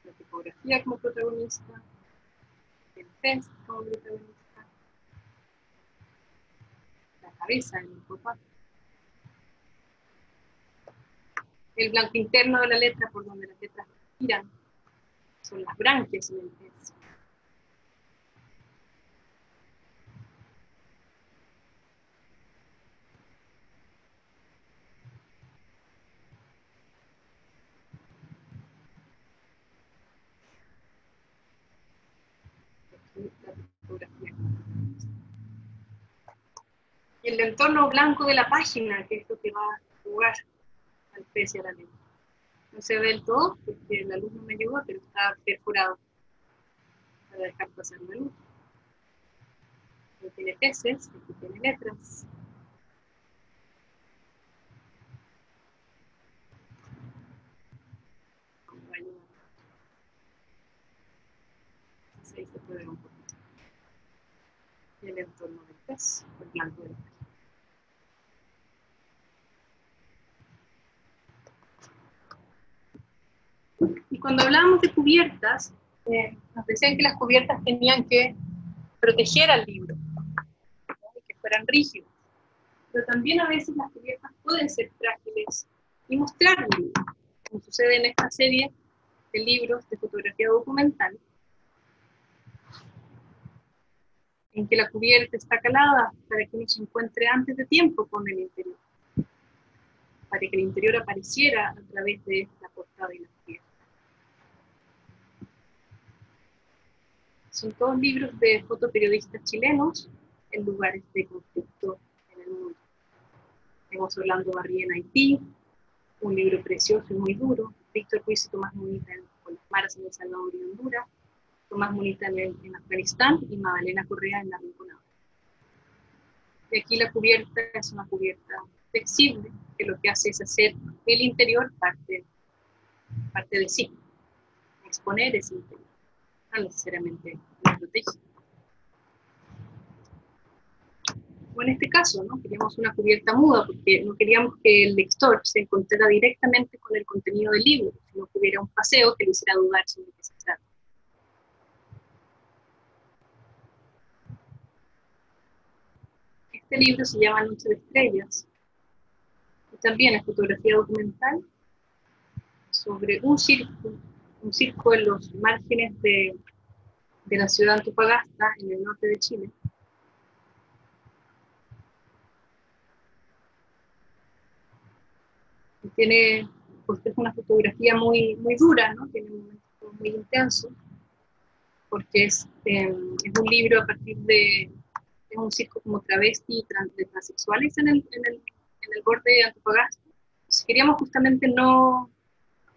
la tipografía como protagonista, el pez como protagonista, la cabeza en el papá, el blanco interno de la letra por donde las letras giran, son las branquias en el pez. La tipografía. Y el entorno blanco de la página, que es lo que va a jugar al pez y a la letra. No se ve del todo, porque la luz no me ayuda, pero está perforado para dejar pasar la luz. Aquí tiene peces, aquí tiene letras. Ahí se puede ver un poquito. Y el entorno del pez, el blanco del pez. Y cuando hablábamos de cubiertas, nos decían que las cubiertas tenían que proteger al libro, ¿no? Y que fueran rígidas. Pero también a veces las cubiertas pueden ser frágiles y mostrar un libro, como sucede en esta serie de libros de fotografía documental, en que la cubierta está calada para que uno se encuentre antes de tiempo con el interior, para que el interior apareciera a través de la portada y la cubierta. Son todos libros de fotoperiodistas chilenos en lugares de conflicto en el mundo. Tenemos Orlando Barría en Haití, un libro precioso y muy duro, Víctor Ruiz y Tomás Munita con las maras en El Salvador y Honduras, Tomás Munita en Afganistán y Magdalena Correa en la Rinconada. Y aquí la cubierta es una cubierta flexible, que lo que hace es hacer el interior parte de sí, exponer ese interior, no necesariamente lo protege. O en este caso, ¿no? Queríamos una cubierta muda porque no queríamos que el lector se encontrara directamente con el contenido del libro, sino que hubiera un paseo que le hiciera dudar sobre qué se trata. Este libro se llama Noche de Estrellas, y también es fotografía documental sobre un circo en los márgenes de la ciudad de Antofagasta, en el norte de Chile. Y tiene, pues es una fotografía muy, muy dura, ¿no? Tiene un momento muy intenso, porque es un libro a partir de un circo como travesti de transexuales en el borde de Antofagasta. Entonces queríamos justamente no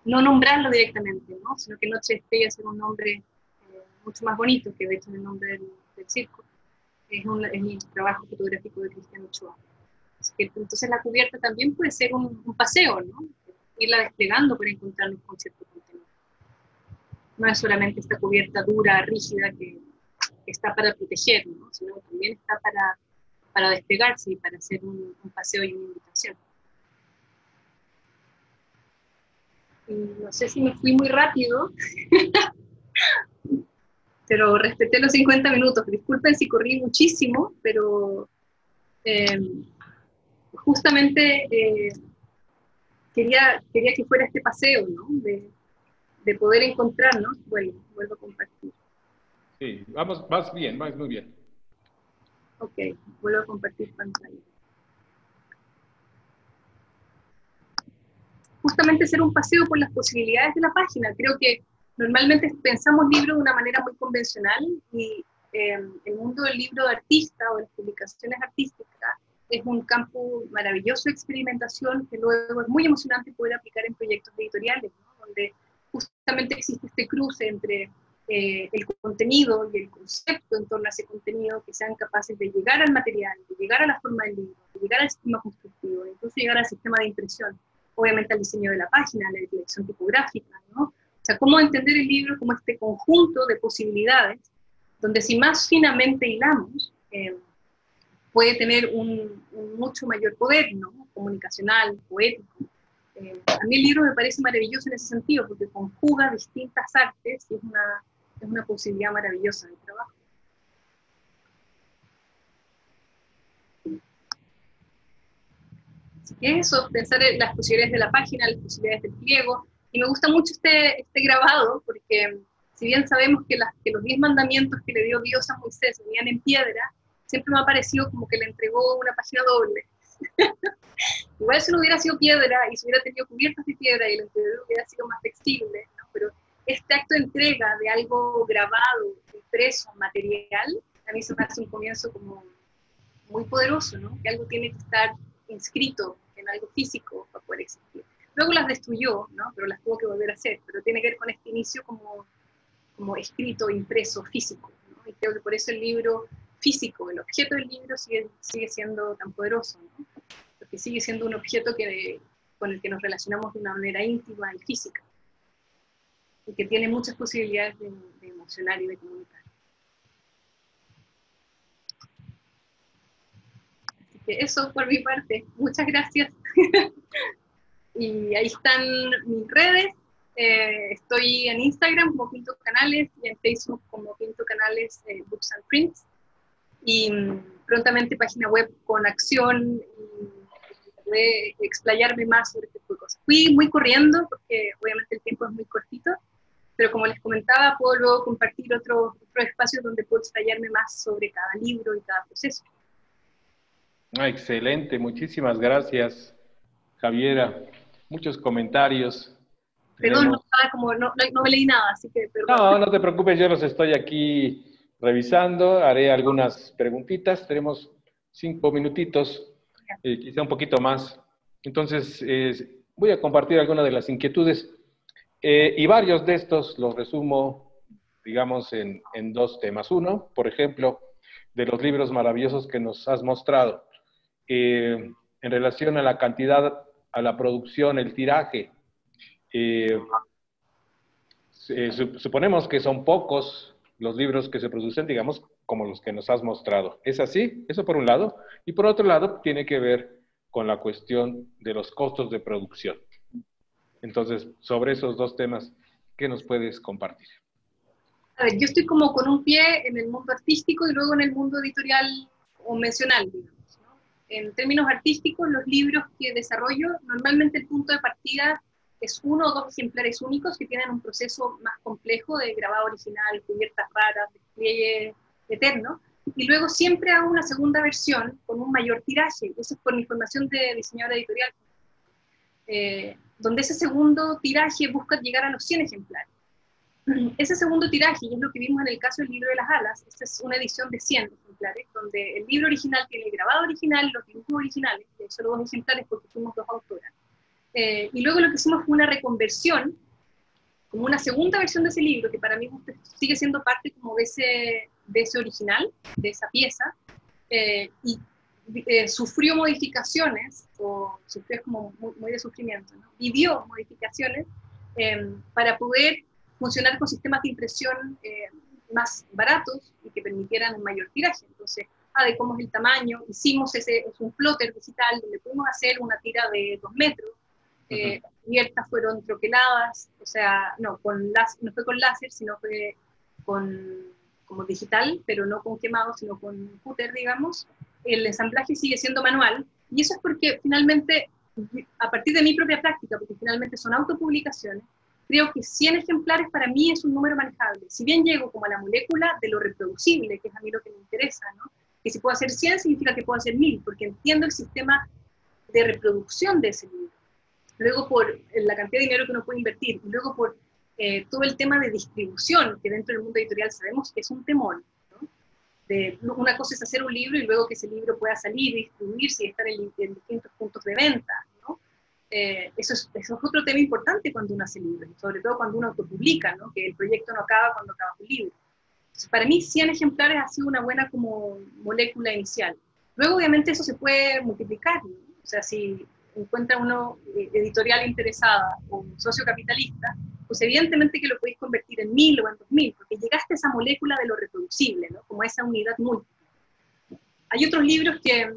nombrarlo directamente, ¿no? Sino que Noche de Estrellas era un nombre mucho más bonito que de hecho el nombre del circo. Es el trabajo fotográfico de Cristian Ochoa. Entonces la cubierta también puede ser un paseo, ¿no? Irla desplegando para encontrarnos con cierto contenido. No es solamente esta cubierta dura, rígida, que está para proteger, ¿no? Sino que también está para desplegarse y para hacer un paseo y una invitación. Y no sé si me fui muy rápido, pero respeté los 50 minutos. Disculpen si corrí muchísimo, pero justamente quería que fuera este paseo, ¿no? De poder encontrarnos. Bueno, vuelvo a compartir. Sí, vas bien, vas muy bien. Ok, vuelvo a compartir pantalla. Justamente ser un paseo por las posibilidades de la página. Creo que normalmente pensamos libros de una manera muy convencional y el mundo del libro de artista o de las publicaciones artísticas es un campo maravilloso de experimentación que luego es muy emocionante poder aplicar en proyectos editoriales, ¿no? Donde justamente existe este cruce entre el contenido y el concepto en torno a ese contenido, que sean capaces de llegar al material, de llegar a la forma del libro, de llegar al sistema constructivo, incluso llegar al sistema de impresión, obviamente al diseño de la página, a la dirección tipográfica, ¿no? O sea, cómo entender el libro como este conjunto de posibilidades, donde si más finamente hilamos, puede tener un mucho mayor poder, ¿no? Comunicacional, poético. A mí el libro me parece maravilloso en ese sentido, porque conjuga distintas artes y es una posibilidad maravillosa de trabajo. Así que eso, pensar en las posibilidades de la página, las posibilidades del pliego, y me gusta mucho este grabado, porque si bien sabemos que los 10 mandamientos que le dio Dios a Moisés venían en piedra, siempre me ha parecido como que le entregó una página doble. Igual si no hubiera sido piedra y si hubiera tenido cubiertas de piedra y el interior hubiera sido más flexible, ¿no? Pero este acto de entrega de algo grabado, impreso, material, a mí se me hace un comienzo como muy poderoso, ¿no? Que algo tiene que estar inscrito en algo físico para poder existir. Luego las destruyó, ¿no? Pero las tuvo que volver a hacer, pero tiene que ver con este inicio como escrito, impreso, físico, ¿no? Y creo que por eso el libro físico, el objeto del libro sigue siendo tan poderoso, ¿no? Porque sigue siendo un objeto con el que nos relacionamos de una manera íntima y física, y que tiene muchas posibilidades de emocionar y de comunicar. Así que eso por mi parte, muchas gracias. Y ahí están mis redes. Estoy en Instagram como Pinto Canales y en Facebook como Pinto Canales Books and Prints. Y prontamente página web con acción y de explayarme más sobre este tipo de cosas. Fui muy corriendo porque obviamente el tiempo es muy cortito, pero como les comentaba, puedo luego compartir otros espacios donde puedo explayarme más sobre cada libro y cada proceso. Excelente, muchísimas gracias, Javiera. Muchos comentarios. Perdón, Tenemos... no me leí nada, así que perdón. No, no te preocupes, yo los estoy aquí revisando, haré algunas preguntitas, tenemos 5 minutitos, quizá un poquito más. Entonces, voy a compartir algunas de las inquietudes y varios de estos los resumo, digamos, en 2 temas. Uno, por ejemplo, de los libros maravillosos que nos has mostrado, en relación a la cantidad, a la producción, el tiraje. Suponemos que son pocos los libros que se producen, digamos, como los que nos has mostrado. ¿Es así? Eso por un lado. Y por otro lado, tiene que ver con la cuestión de los costos de producción. Entonces, sobre esos 2 temas, ¿qué nos puedes compartir? A ver, yo estoy como con un pie en el mundo artístico y luego en el mundo editorial convencional, digamos, ¿no? En términos artísticos, los libros que desarrollo, normalmente el punto de partida es 1 o 2 ejemplares únicos que tienen un proceso más complejo de grabado original, cubiertas raras, despliegue eterno, y luego siempre hago una segunda versión con un mayor tiraje. Eso es por mi formación de diseñadora editorial, donde ese segundo tiraje busca llegar a los 100 ejemplares. Ese segundo tiraje, y es lo que vimos en el caso del libro de las alas, esta es una edición de 100 ejemplares, donde el libro original tiene el grabado original, los dibujos originales, solo 2 ejemplares porque fuimos 2 autoras. Y luego lo que hicimos fue una reconversión, como una segunda versión de ese libro, que para mí sigue siendo parte como de ese original, de esa pieza, y sufrió modificaciones, o sufrió como muy de sufrimiento, ¿no? Vivió modificaciones para poder funcionar con sistemas de impresión más baratos y que permitieran un mayor tiraje. Entonces, adecuamos el tamaño, hicimos es un plotter digital donde pudimos hacer una tira de 2 metros, cubiertas fueron troqueladas, o sea, no fue con láser, sino fue como digital, pero no con quemado, sino con cúter, digamos. El ensamblaje sigue siendo manual, y eso es porque finalmente, a partir de mi propia práctica, porque finalmente son autopublicaciones, creo que 100 ejemplares para mí es un número manejable. Si bien llego como a la molécula de lo reproducible, que es a mí lo que me interesa, ¿no? Que si puedo hacer 100 significa que puedo hacer 1000, porque entiendo el sistema de reproducción de ese libro. Luego por la cantidad de dinero que uno puede invertir, y luego por todo el tema de distribución, que dentro del mundo editorial sabemos que es un temor, ¿no? Una cosa es hacer un libro y luego que ese libro pueda salir y distribuirse y estar en distintos puntos de venta, ¿no? Eso es otro tema importante cuando uno hace libros, sobre todo cuando uno autopublica, ¿no? Que el proyecto no acaba cuando acaba un libro. Entonces, para mí 100 ejemplares ha sido una buena como molécula inicial. Luego obviamente eso se puede multiplicar, ¿no? O sea, si encuentra uno editorial interesada o un socio capitalista, pues evidentemente que lo podéis convertir en 1000 o en 2000, porque llegaste a esa molécula de lo reproducible, ¿no? Como a esa unidad múltiple. Hay otros libros que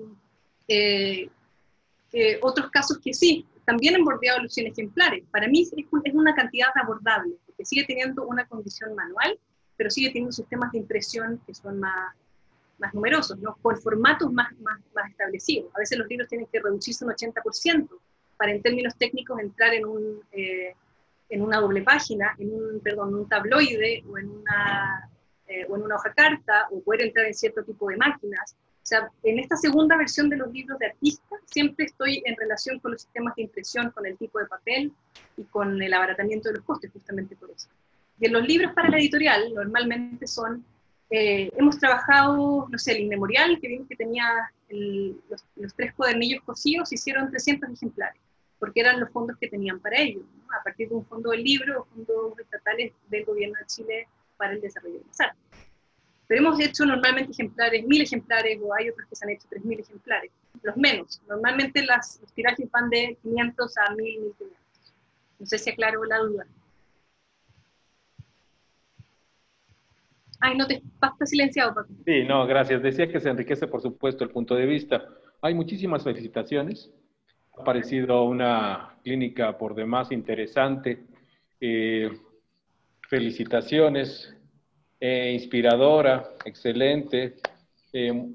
otros casos que sí, también han bordeado los 100 ejemplares. Para mí es una cantidad abordable, porque sigue teniendo una condición manual, pero sigue teniendo sistemas de impresión que son más numerosos, ¿no? Con formatos más establecidos. A veces los libros tienen que reducirse un 80% para, en términos técnicos, entrar en una doble página, en un tabloide o en una hoja carta, o poder entrar en cierto tipo de máquinas. O sea, en esta segunda versión de los libros de artista, siempre estoy en relación con los sistemas de impresión, con el tipo de papel y con el abaratamiento de los costes, justamente por eso. Y en los libros para la editorial, normalmente hemos trabajado, no sé, el Inmemorial, que vimos que tenía los 3 cuadernillos cosidos, hicieron 300 ejemplares, porque eran los fondos que tenían para ello, ¿no? A partir de un fondo del libro o fondos estatales del gobierno de Chile para el desarrollo de las artes. Pero hemos hecho normalmente ejemplares, 1000 ejemplares, o hay otros que se han hecho 3000 ejemplares, los menos. Normalmente los tirajes van de 500 a 1000, 1500. No sé si aclaro la duda. Ay, no te estás silenciado, Paco. Sí, no, gracias. Decía que se enriquece, por supuesto, el punto de vista. Hay muchísimas felicitaciones. Ha parecido una clínica por demás interesante. Felicitaciones. Inspiradora, excelente.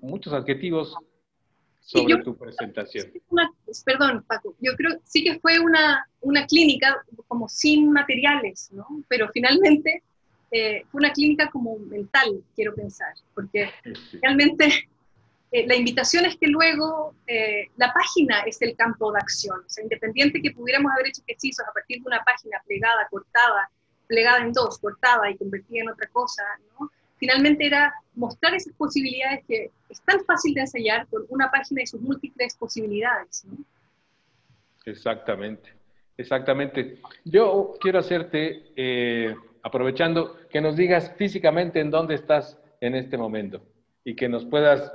Muchos adjetivos sobre tu presentación. Perdón, Paco, yo creo sí que fue una clínica como sin materiales, ¿no? Pero finalmente fue una clínica como mental, quiero pensar, porque realmente la invitación es que luego la página es el campo de acción, o sea, independiente que pudiéramos haber hecho ejercicios a partir de una página plegada, cortada, plegada en dos, cortada y convertida en otra cosa, ¿no? Finalmente era mostrar esas posibilidades que es tan fácil de ensayar con una página y sus múltiples posibilidades, ¿no? Exactamente, exactamente. Yo quiero hacerte, aprovechando, que nos digas físicamente en dónde estás en este momento y que nos puedas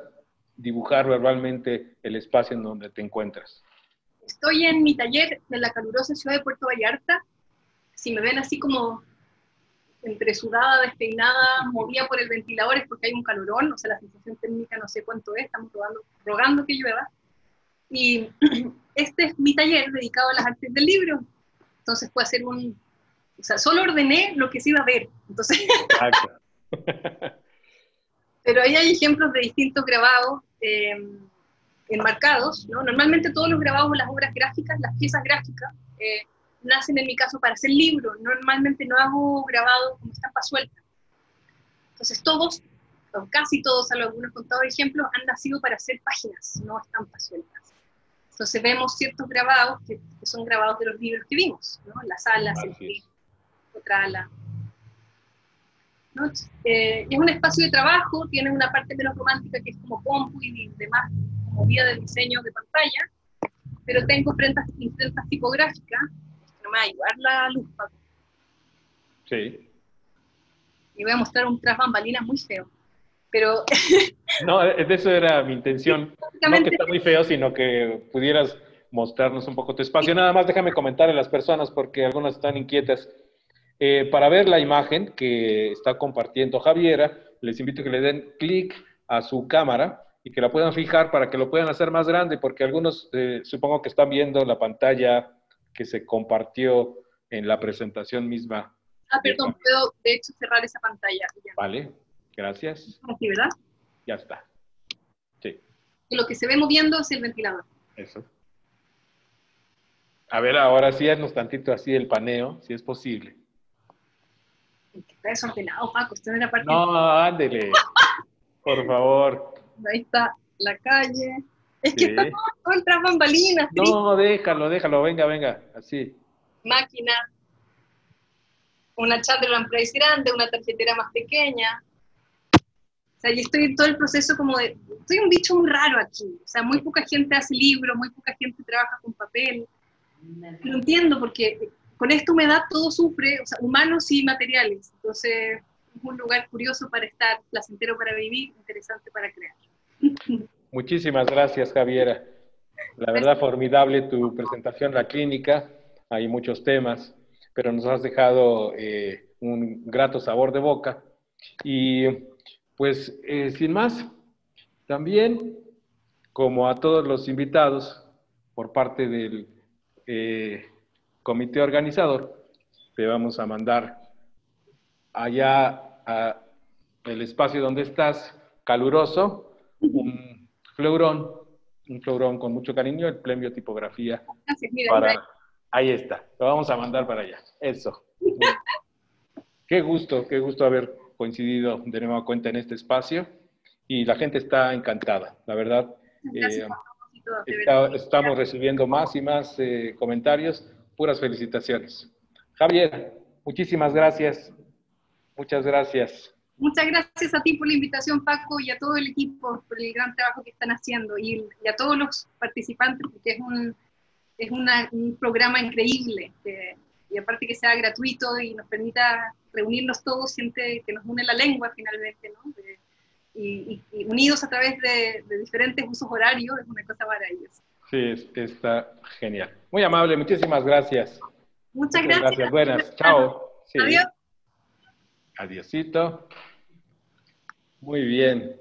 dibujar verbalmente el espacio en donde te encuentras. Estoy en mi taller de la calurosa ciudad de Puerto Vallarta. Si me ven así como entre sudada, despeinada, movida por el ventilador, es porque hay un calorón, o sea, la sensación térmica no sé cuánto es, estamos rogando que llueva. Y este es mi taller dedicado a las artes del libro. Entonces puedo hacer o sea, solo ordené lo que se iba a ver. Entonces, pero ahí hay ejemplos de distintos grabados enmarcados, ¿no? Normalmente todos los grabados, las obras gráficas, las piezas gráficas, nacen en mi caso para hacer libros. Normalmente no hago grabados como estampa suelta. Entonces todos, o casi todos, salvo algunos contados ejemplos, han nacido para hacer páginas, no estampas sueltas. Entonces vemos ciertos grabados que son grabados de los libros que vimos, ¿no? Las alas, el clip, otra ala. ¿No? Es un espacio de trabajo, tiene una parte menos romántica que es como compu y demás, como vía de diseño de pantalla, pero tengo imprentas tipográficas, no me va a ayudar la luz, Paco. Sí. Y voy a mostrar un tras bambalinas muy feo, pero... No, de eso era mi intención, no que está muy feo, sino que pudieras mostrarnos un poco tu espacio. Nada más déjame comentar a las personas porque algunas están inquietas. Para ver la imagen que está compartiendo Javiera, les invito a que le den clic a su cámara y que la puedan fijar para que lo puedan hacer más grande, porque algunos supongo que están viendo la pantalla que se compartió en la presentación misma. Ah, perdón, puedo de hecho cerrar esa pantalla. Ya. Vale, gracias. Aquí, ¿verdad? Ya está. Sí. Y lo que se ve moviendo es el ventilador. Eso. A ver, ahora sí, haznos tantito así el paneo, si es posible. Está desordenado, Paco, esto no era parte... No, ándele, por favor. Ahí está la calle. Es que Sí. está todo tras bambalinas, No, déjalo, venga, así. máquina, una Chandler Price grande, una tarjetera más pequeña. O sea, yo estoy en todo el proceso como de, soy un bicho muy raro aquí. O sea, muy poca gente hace libros, muy poca gente trabaja con papel. Lo entiendo porque con esta humedad todo sufre, o sea, humanos y materiales. Entonces, es un lugar curioso para estar, placentero para vivir, interesante para crear. Muchísimas gracias, Javiera. La verdad, formidable tu presentación en la clínica. Hay muchos temas, pero nos has dejado un grato sabor de boca. Y pues, sin más, también, como a todos los invitados, por parte del comité organizador, te vamos a mandar allá a el espacio donde estás, caluroso, un fleurón con mucho cariño, el premio tipografía Gracias, mira, para... Ahí está, lo vamos a mandar para allá. Eso. Qué gusto haber coincidido de nueva cuenta en este espacio y la gente está encantada, la verdad. gracias por todo, de verdad. Estamos recibiendo más y más comentarios, puras felicitaciones. Javier, muchísimas gracias, muchas gracias. Muchas gracias a ti por la invitación, Paco, y a todo el equipo por el gran trabajo que están haciendo, y a todos los participantes, porque un programa increíble, y aparte que sea gratuito y nos permita reunirnos todos, siente que nos une la lengua finalmente, ¿no? Y unidos a través de diferentes usos horarios, es una cosa maravillosa. Sí, está genial. Muy amable, muchísimas gracias. Muchas gracias. Buenas, chao. Sí. Adiós. Adiosito. Muy bien.